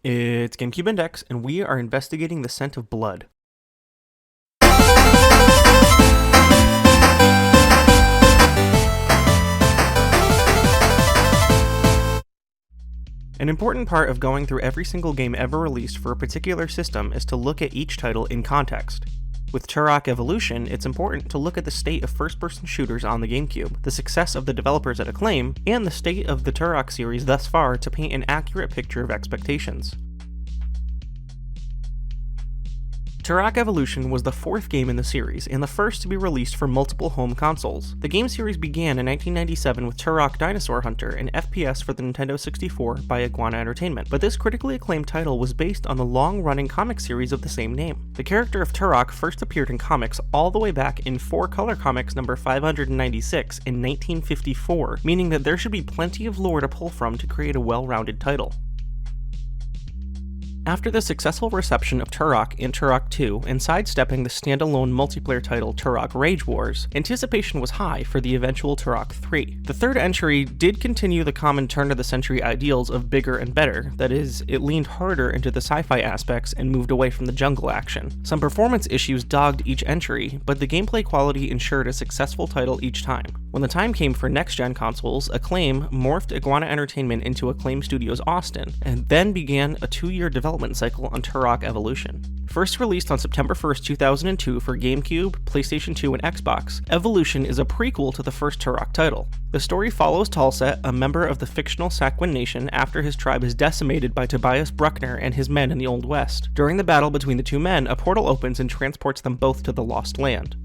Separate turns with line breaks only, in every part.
It's GameCube Index, and we are investigating the scent of blood. An important part of going through every single game ever released for a particular system is to look at each title in context. With Turok Evolution, it's important to look at the state of first-person shooters on the GameCube, the success of the developers at Acclaim, and the state of the Turok series thus far to paint an accurate picture of expectations. Turok Evolution was the fourth game in the series, and the first to be released for multiple home consoles. The game series began in 1997 with Turok Dinosaur Hunter, an FPS for the Nintendo 64 by Iguana Entertainment, but this critically acclaimed title was based on the long-running comic series of the same name. The character of Turok first appeared in comics all the way back in 4-color comics number 596 in 1954, meaning that there should be plenty of lore to pull from to create a well-rounded title. After the successful reception of Turok and Turok 2, and sidestepping the standalone multiplayer title Turok Rage Wars, anticipation was high for the eventual Turok 3. The third entry did continue the common turn-of-the-century ideals of bigger and better, that is, it leaned harder into the sci-fi aspects and moved away from the jungle action. Some performance issues dogged each entry, but the gameplay quality ensured a successful title each time. When the time came for next-gen consoles, Acclaim morphed Iguana Entertainment into Acclaim Studios Austin, and then began a 2-year development cycle on Turok Evolution. First released on September 1st, 2002 for GameCube, PlayStation 2, and Xbox, Evolution is a prequel to the first Turok title. The story follows Talset, a member of the fictional Saquin Nation, after his tribe is decimated by Tobias Bruckner and his men in the Old West. During the battle between the two men, a portal opens and transports them both to the Lost Land.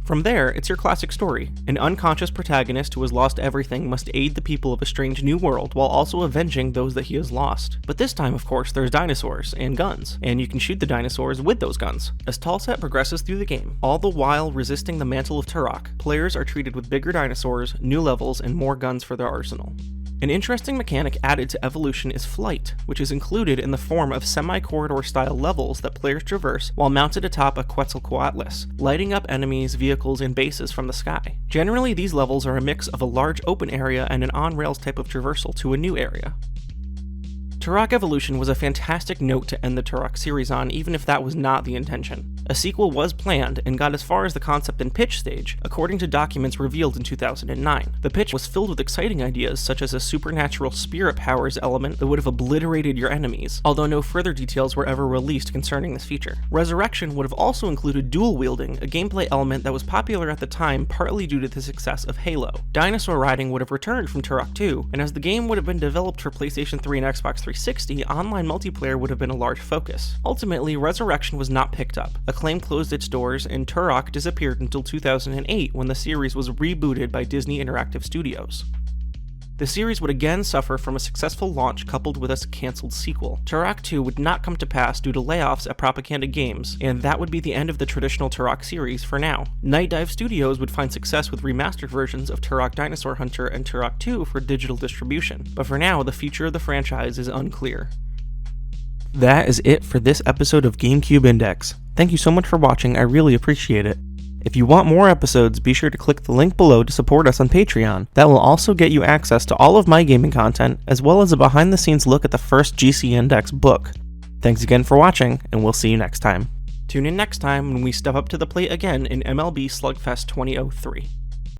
From there, it's your classic story. An unconscious protagonist who has lost everything must aid the people of a strange new world while also avenging those that he has lost. But this time, of course, there's dinosaurs and guns, and you can shoot the dinosaurs with those guns. As Talset progresses through the game, all the while resisting the mantle of Turok, players are treated with bigger dinosaurs, new levels, and more guns for their arsenal. An interesting mechanic added to Evolution is flight, which is included in the form of semi-corridor style levels that players traverse while mounted atop a Quetzalcoatlus, lighting up enemies, vehicles, and bases from the sky. Generally, these levels are a mix of a large open area and an on-rails type of traversal to a new area. Turok Evolution was a fantastic note to end the Turok series on, even if that was not the intention. A sequel was planned and got as far as the concept and pitch stage, according to documents revealed in 2009. The pitch was filled with exciting ideas such as a supernatural spirit powers element that would have obliterated your enemies, although no further details were ever released concerning this feature. Resurrection would have also included dual wielding, a gameplay element that was popular at the time partly due to the success of Halo. Dinosaur riding would have returned from Turok 2, and as the game would have been developed for PlayStation 3 and Xbox 360, online multiplayer would have been a large focus. Ultimately, Resurrection was not picked up. Acclaim closed its doors, and Turok disappeared until 2008 when the series was rebooted by Disney Interactive Studios. The series would again suffer from a successful launch coupled with a cancelled sequel. Turok 2 would not come to pass due to layoffs at Propaganda Games, and that would be the end of the traditional Turok series for now. Night Dive Studios would find success with remastered versions of Turok Dinosaur Hunter and Turok 2 for digital distribution, but for now the future of the franchise is unclear. That is it for this episode of GameCube Index. Thank you so much for watching, I really appreciate it. If you want more episodes, be sure to click the link below to support us on Patreon. That will also get you access to all of my gaming content, as well as a behind-the-scenes look at the first GCNdex book. Thanks again for watching, and we'll see you next time. Tune in next time when we step up to the plate again in MLB Slugfest 2003.